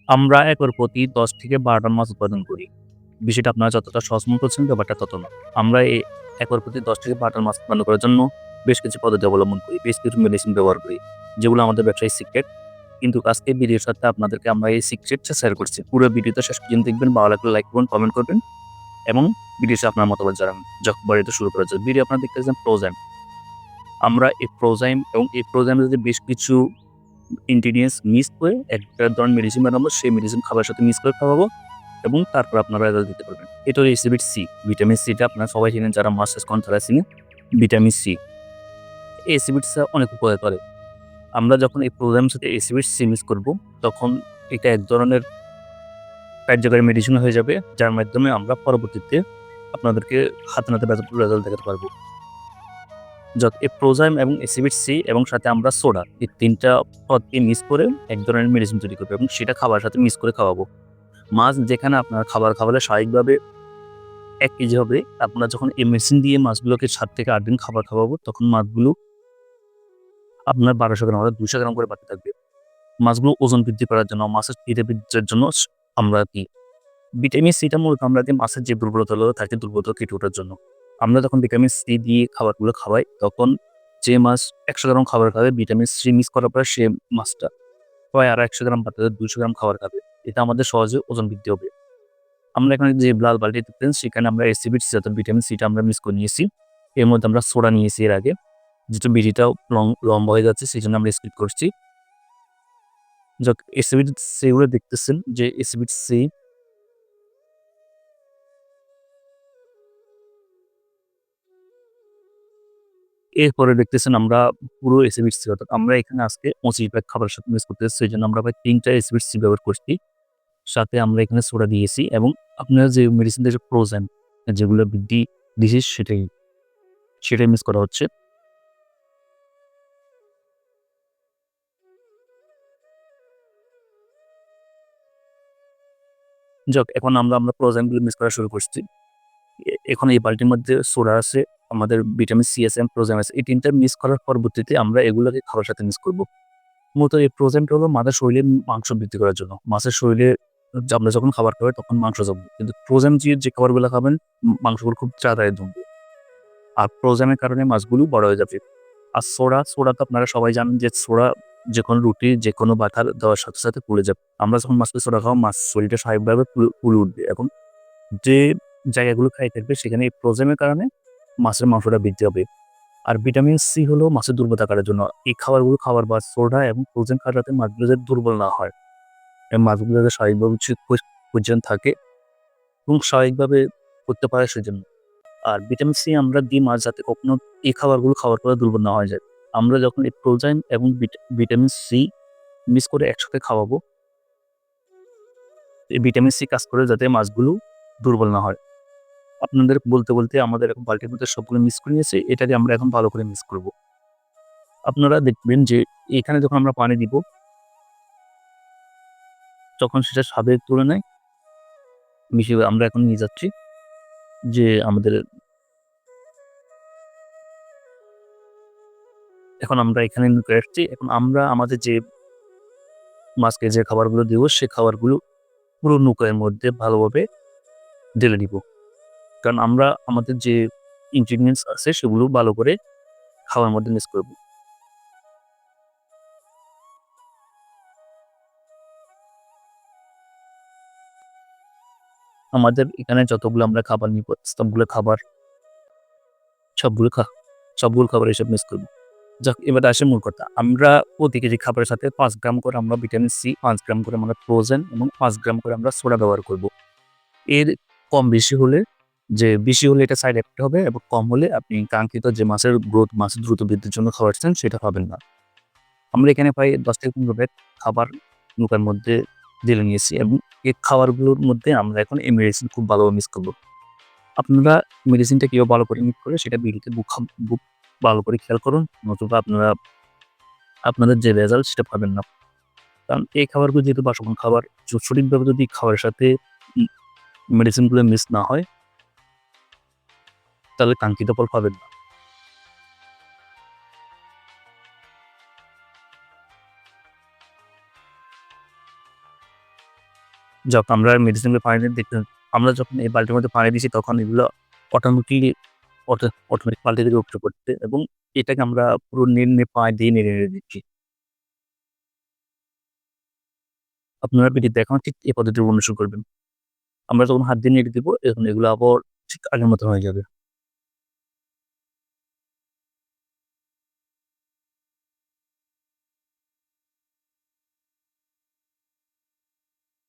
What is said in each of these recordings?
আমরা একর প্রতি ১০ থেকে ১২ টন মাছ উৎপাদন করি। বিষয়টা আপনারা যতটা সহজ মনে করছেন ব্যাপারটা তত না। আমরা একর প্রতি ১০ থেকে ১২ টন মাছ উৎপন্ন করার জন্য বেশ কিছু পদ্ধতি অবলম্বন করি। বেশ কিছু মেডিসিন ব্যবহার করি। যেগুলো আমাদের ব্যবসায়িক সিক্রেট। কিন্তু আজকে ভিডিওর সাথে আপনাদেরকে আমরা এই সিক্রেটটা শেয়ার করছি। পুরো ভিডিওটা শেষ পর্যন্ত দেখবেন, ভালো লাগলে লাইক করবেন, কমেন্ট করবেন এবং ভিডিওর সাথে আপনার মতামত জানাবেন। বাড়িতে শুরু করা যায়। ভিডিও আপনারা দেখতেছেন ফ্রোজেন। আমরা এই ফ্রোজাইম এবং এই ফ্রোজাইমের যদি বেশ কিছু ইনগ্রিডিয়েন্টস মিক্স করে একটা ধরনের মেডিসিন বানাবো, সেই মেডিসিন খাবারের সাথে মিক্স করে খাওয়াবো এবং তারপর আপনারা রেজাল্ট দিতে পারবেন। এটা হলো এসিভিট সি। ভিটামিন সিটা আপনারা সবাই চিনেন, যারা মাছ চাষ করেন তারা চিনেন। Vitamin C. এই এসিভিট সি অনেক উপকার করে। আমরা যখন এই ফ্রোজাইমের সাথে এসিভিট সি মিক্স করব, তখন এটা এক ধরনের কার্যকরী মেডিসিন হয়ে যাবে, যার মাধ্যমে আমরা পরবর্তীতে আপনাদেরকে হাতে নাতে রেজাল্ট দেখাতে পারবো। এই প্রোজাইম এবং এসিভিট সি এবং সাথে আমরা সোডা, এই ৩ টা পদকে মিক্স করে এক ধরনের মেডিসিন তৈরি করবো এবং সেটা খাবারের সাথে মিক্স করে খাওয়াবো। মাছ যেখানে আপনার খাবার খাওয়ালে স্বাভাবিকভাবে ১ কেজি হবে, আপনারা যখন এই মেডিসিন দিয়ে মাছগুলোকে ৭ থেকে ৮ দিন খাবার খাওয়াবো, তখন মাছগুলো আপনার ১২০০ গ্রাম অর্থাৎ ২০০ গ্রাম করে বাড়তে থাকবে। মাছগুলো ওজন বৃদ্ধি করার জন্য, মাছের খিদে বৃদ্ধির জন্য আমরা ভিটামিন সিটা মূলত আমরা দিই মাছের যে দুর্বলতাগুলো থাকে, দুর্বলতা কেটে ওঠার জন্য। আমরা যখন ভিটামিন সি দিয়ে খাবারগুলো খাওয়াই, তখন যে মাছ ১০০ গ্রাম খাবার খাবে, ভিটামিন সি মিক্স করার পরে সে মাছটা প্রায় আরো ১০০ গ্রাম বাড়তে ২০০ গ্রাম খাবার খাবে। এটা আমাদের সহজে ওজন বৃদ্ধি হবে। আমরা এখানে যে লাল বালতি দেখতেছেন, সেখানে আমরা এসিভিট সি অর্থাৎ ভিটামিন সিটা আমরা মিক্স করে নিয়েছি। এর মধ্যে আমরা সোডা নিয়েছি এর আগে। যেহেতু ভিডিওটাও লম্বা হয়ে যাচ্ছে, সেজন্য আমরা স্কিপ করছি। এসিভিট সি গুলো দেখতেছেন যে এসিভিট সি, এরপরে দেখতেছেন আমরা পুরো এসিভিট সি অর্থাৎ আমরা এখানে আজকে ২৫ ভাগ খাবারের সাথে মিক্স করতেছি। সেজন্য আমরা প্রায় ৩ টা এসিভিট সি ব্যবহার করছি। সাথে আমরা এখানে সোডা দিয়েছি এবং আপনারা যে মেডিসিন দিয়ে ফ্রোজেন যেগুলো ডিজিজ সেটাই মিক্স করা হচ্ছে। এখন আমরা ফ্রোজেন গুলো মিক্স করা শুরু করছি। এখন এই বালতির মধ্যে সোডা আছে, আমাদের ভিটামিন সি আছে এবং ফ্রোজেন আছে। এই ৩ টা মিক্স করার পরবর্তীতে আমরা এগুলোকে খাবারের সাথে মিক্স করব। মূলত এই ফ্রোজেনটা হলো মাছের শরীরে মাংস বৃদ্ধি করার জন্য। মাছের শরীরে আমরা যখন খাবার খাই তখন মাংস জমবে। কিন্তু ফ্রোজেন যে খাবারগুলো খাবেন, মাংসগুলো খুব তাড়াতাড়ি জমবে। আর ফ্রোজেনের কারণে মাছগুলো বড় হয়ে যাবে। আর সোডা তো আপনারা সবাই জানেন যে সোডা যেকোনো রুটি, যেকোনো বাটার দেওয়ার সাথে, সাথে পুড়ে যাবে। আমরা যখন মাছকে সোডা খাওয়াবো, মাছ শরীরটা স্বাভাবিকভাবে ফুলে উঠবে এবং যে জায়গাগুলো খাই থাকবে সেখানে এই ফ্রোজেনের কারণে মাছের মাংসটা বৃদ্ধি হবে। আর ভিটামিন সি হলো মাছের দুর্বলতা কাটার জন্য। এই খাবারগুলো খাওয়ার পর সোডা এবং ফ্রোজেন খাওয়ার যাতে মাছগুলো যাতে দুর্বল না হয় এবং মাছগুলো যাতে স্বাভাবিকভাবে পজিশন থাকে এবং স্বাভাবিকভাবে করতে পারে সেজন্য। আর ভিটামিন সি আমরা দিই মাছ যাতে কখনো এই খাবারগুলো খাওয়ার পরে দুর্বল না হয়ে যায়। আমরা যখন এই প্রোটিন এবং ভিটামিন সি মিক্স করে একসাথে খাওয়াবো, এই ভিটামিন সি কাজ করে যাতে মাছগুলো দুর্বল না হয়। আপনাদের বলতে আমাদের এখন বালতির মধ্যে সবগুলো মিক্স করে নিয়েছি। এটাকে আমরা এখন ভালো করে মিক্স করব। আপনারা দেখবেন যে এখানে যখন আমরা পানি দিব, তখন সেটা স্বাদের তুলনায় বেশি হবে। আমরা এখন নিয়ে যাচ্ছি যে আমাদের এখন আমরা এখানে নিয়ে আসছি। এখন আমরা আমাদের যে মাছকে যে খাবারগুলো দিব, সে খাবারগুলো পুরো নৌকার মধ্যে ভালোভাবে ঢেলে দিব। কারণ আমরা আমাদের যে ingredients আছে সেগুলো ভালো করে খাওয়ার মধ্যে মিক্স করব। আমাদের এখানে যতগুলো আমরা খাবার নিব, সবগুলো খাবার সবগুলো খা সবগুলো খাবার এসব মিক্স করব। এবার আসে মূল কথা। আমরা প্রতি কেজি খাবারের সাথে ৫ গ্রাম করে আমরা ভিটামিন সি, ৫ গ্রাম করে আমরা ফ্রোজেন এবং ৫ গ্রাম করে আমরা সোডা ব্যবহার করব। এর কম বেশি হলে বেশি হলে এটা সাইড এফেক্ট হবে এবং কম হলে আপনি কাঙ্ক্ষিত যে মাছের গ্রোথ, মাছের দ্রুত বৃদ্ধির জন্য খাওয়াচ্ছেন সেটা পাবেন না। আমরা এখানে প্রায় ১০ থেকে ১৫ প্যাক খাবার নৌকার মধ্যে ঢেলে নিয়েছি এবং এই খাবারগুলোর মধ্যে আমরা এখন এই মেডিসিন খুব ভালোভাবে মিক্স করব। আপনারা মেডিসিনটা কিভাবে ভালো করে মিক্স করে সেটা ভিডিওতে খুব ভালো করে খেয়াল করুন। নতুবা আপনাদের যে রেজাল্ট সেটা পাবেন না। কারণ এই খাবারগুলো যেহেতু বাসমান খাবার, সঠিকভাবে যদি খাবারের সাথে ই মেডিসিনগুলো মিক্স না হয়, তাহলে কাঙ্ক্ষিত ফল পাবেন না। যখন আমরা মেডিসিনগুলো পানিতে দেখতে আমরা যখন এই বালতির মধ্যে পানি দিছি তখন এগুলো অটোমেটিকলি অটোমেটিক বালতি থেকে উপরে পড়ছে এবং এটাকে আমরা পুরো নেড়ে পা দিয়ে নেড়ে দিচ্ছি। আপনারা ভিডিও দেখানো ঠিক এই পদ্ধতি অনুসরণ করবেন। আমরা যখন হাত দিয়ে নেড়ে দিব এখন এগুলো আবার ঠিক আগের মতো হয়ে যাবে।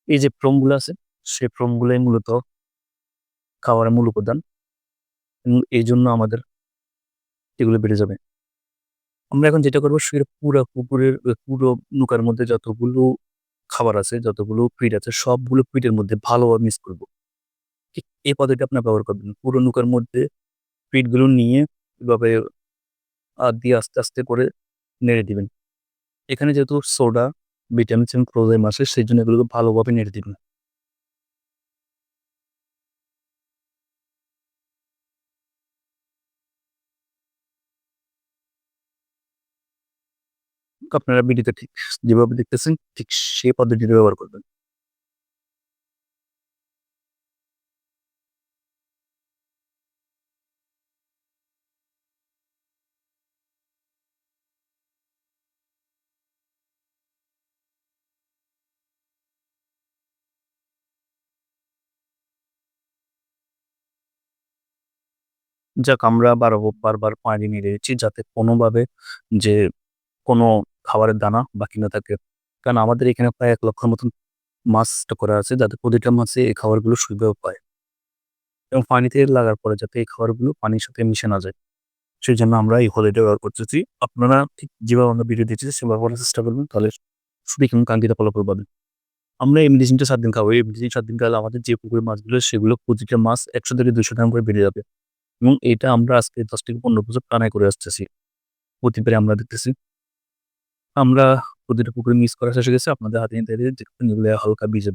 এই যে ফোমগুলো আছে, সেই ফোমগুলাই মূলত খাবারের মূল উপাদান এবং এইজন্য আমাদের এগুলো বেড়ে যাবে। আমরা এখন যেটা করবো পুরা পুকুরের পুরো নৌকার মধ্যে যতগুলো খাবার আছে, যতগুলো ফিড আছে সবগুলো ফিডের মধ্যে ভালোভাবে মিক্স করব। ঠিক এই পদ্ধতিটা আপনারা ব্যবহার করবেন। পুরো নৌকার মধ্যে ফিডগুলো নিয়ে এভাবে দিয়ে আস্তে, আস্তে করে নেড়ে দিবেন। এখানে যেহেতু সোডা, ভিটামিনস এবং ক্লোরাইড আছে সেইজন্য এগুলোকে ভালোভাবে নেড়ে দিবেন। আপনারা ভিডিওতে ঠিক যেভাবে দেখতেছেন ঠিক সেই পদ্ধতিটা ব্যবহার করবেন। যাক আমরা বারবার পানি নেড়ে দিচ্ছি যাতে কোনোভাবে যে কোনো খাবারের দানা বাকি না থাকে। কারণ আমাদের এখানে প্রায় ১,০০,০০০ মতন মাছ স্টক করা আছে যাতে প্রতিটা মাছে এই খাবারগুলো সুবিধাও পায় এবং পানিতে লাগার পরে যাতে এই খাবারগুলো পানির সাথে মিশে না যায়। সেজন্য আমরা এই হলিডে ব্যবহার করতেছি। আপনারা ঠিক যেভাবে আমরা ভিডিও দিচ্ছি সেভাবে করার চেষ্টা করবেন তাহলে সঠিক এবং কাঙ্ক্ষিত ফলাফল পাবেন। আমরা এই মেডিসিনটা ৭ দিন খাবো। এই মেডিসিন ৭ দিন খাওয়ালে আমাদের যে পুকুরের মাছগুলো সেগুলো প্রতিটা মাছ ১০০ থেকে ২০০ গ্রাম করে বেড়ে যাবে এবং এটা আমরা আজকে ১০ থেকে ১৫ বছর টানাই করে আসতেছি। প্রতিবারে আমরা দেখতেছি। আমরা প্রতিটা পুকুরে মিক্স করা শেষ হয়ে গেছে। আপনাদের হাতে নিতে দেখবেন এগুলো হালকা ভিজে।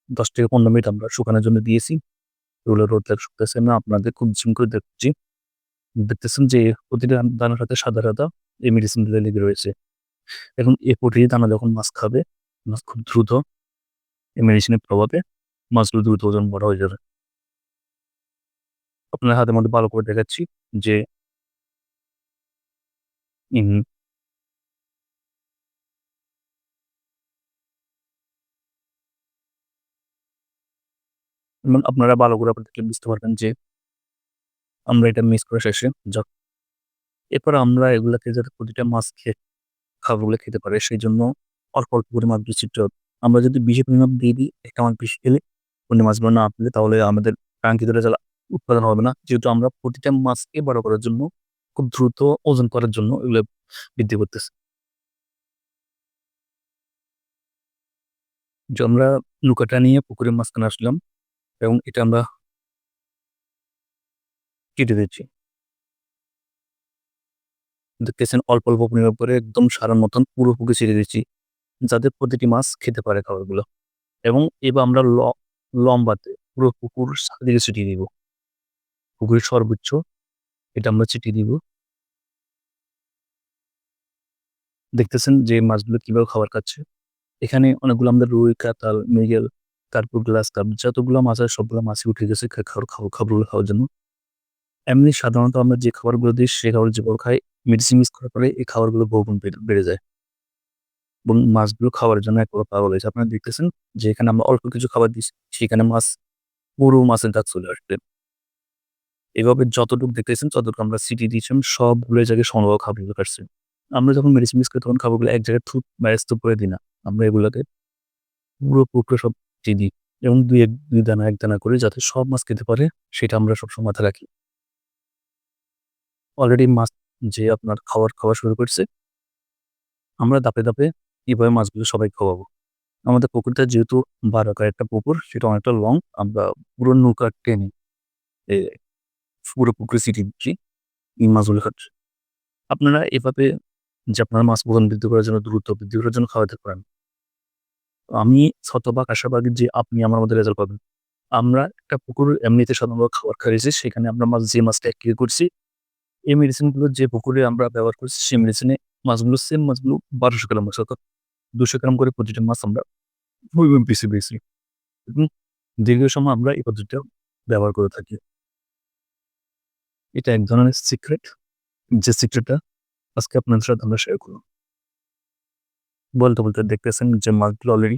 ১০ থেকে ১৫ মিনিট আমরা শুকানোর জন্য দিয়েছি। এগুলো রোদে শুকতেছে না। আপনাদের খুব ঝিম করে দেখছি। দেখতেছেন যে প্রতিটা দানার সাথে সাদা এই মেডিসিনগুলো লেগে রয়েছে। এখন এই প্রতিটি দানা যখন মাছ খাবে, মাছ খুব দ্রুত এই মেডিসিনের প্রভাবে মাছগুলো দ্রুত ওজন বড় হয়ে যাবে। আপনার হাতের মধ্যে ভালো করে দেখাচ্ছি যে উম আপনারা ভালো করে দেখলে বুঝতে পারবেন যে আমরা এটা মিক্স করা শেষে এরপর আমরা এগুলাকে যাতে প্রতিটা মাছ খাবারগুলো খেতে পারে সেইজন্য অল্প করে মাছ বেশি দিতে হবে। আমরা যদি বেশি পরিমাণ দিয়ে দিই, একটা মাছ বেশি খেলে অন্য মাছগুলো না পেলে তাহলে আমাদের কাঙ্ক্ষিত রেজাল্ট উৎপাদন হবে না। যেহেতু আমরা প্রতিটা মাছকে বড় করার জন্য খুব দ্রুত ওজন করার জন্য এগুলো বৃদ্ধি করতেছি। যে আমরা নৌকাটা নিয়ে পুকুরের মাঝখানে আসলাম এবং এটা আমরা কেটে দিচ্ছি। দেখতেছেন অল্প পরিমাণ করে একদম সারার মতন পুরো পুকুরে ছেড়ে দিচ্ছি। যাতে প্রতিটি মাছ খেতে পারে খাবারগুলো এবং এবার আমরা লম্বাতে পুরো পুকুর চারিদিকে ছিটিয়ে দিব। পুকুরের সর্বোচ্চ এটা আমরা ছিটিয়ে দিব। দেখতেছেন যে মাছগুলো কিভাবে খাবার খাচ্ছে। এখানে অনেকগুলো আমাদের রুই, কাতাল, মৃগেল, তারপর গ্লাস কাপ যতগুলো মাছ আছে সবগুলো মাছই উঠে গেছে খাবারগুলো খাওয়ার জন্য। এমনি সাধারণত আমরা যে খাবারগুলো দিই সে খাবার যেভাবে খাই মেডিসিন মিক্স করার পরে এই খাবারগুলো বহুগুণ বেড়ে যায় এবং মাছগুলো খাওয়ার জন্য এক প্রকার পাগল হয়েছে। আপনারা দেখতেছেন যে এখানে আমরা অল্প কিছু খাবার দিচ্ছি সেখানে পুরো মাছের দাগ চলে আসবে। এভাবে যতটুকু দেখতেছেন ততটুকু আমরা সিটি দিয়েছিলাম সবগুলো জায়গায় সমভাবে খাবারগুলো কাটছে। আমরা যখন মেডিসিন মিক্স করি তখন খাবারগুলো এক জায়গায় থুপ বা স্তূপ করে দিই না। আমরা এগুলাকে পুরো পুকুরে সব দিয়ে দিই এবং ২ দানা ১ দানা করে যাতে সব মাছ খেতে পারে সেটা আমরা সবসময় মাথায় রাখি। অলরেডি মাছ যে আপনার খাওয়া শুরু করছে, আমরা ধাপে এভাবে মাছগুলো সবাইকে খাওয়াবো। আমাদের পুকুরটা যেহেতু বারাকার একটা পুকুর সেটা অনেকটা লং আমরা পুরো নৌকা টেনে এ পুরো পুকুরে ছিটিয়ে দিচ্ছি। এই মাছগুলো খাচ্ছে। আপনারা এভাবে যে আপনার মাছ ওজন বৃদ্ধি করার জন্য দ্রুত বৃদ্ধি করার জন্য খাওয়াতে পারেন। আমি শতভাগ আশাবাদী যে আপনি আমার মতো রেজাল্ট পাবেন। আমরা একটা পুকুর এমনিতে সাধারণত খাবার খাইয়েছি সেখানে আমরা যে মাছটা ১ কেজি করছি এই মেডিসিন গুলো যে পুকুরে আমরা ব্যবহার করছি সেই মেডিসিনে মাছগুলো সেম মাছগুলো ১২০০ গ্রাম মাছ অর্থাৎ ২০০ গ্রাম করে প্রতিটা মাছ আমরা ওইভাবে পিষে পেয়েছি। এবং দীর্ঘ সময় আমরা এই পদ্ধতিটা ব্যবহার করে থাকি। এটা এক ধরনের সিক্রেট, যে সিক্রেটটা আজকে আপনাদের সাথে আমরা শেয়ার করব। বলতে দেখতেছেন যে মাছগুলো অলরেডি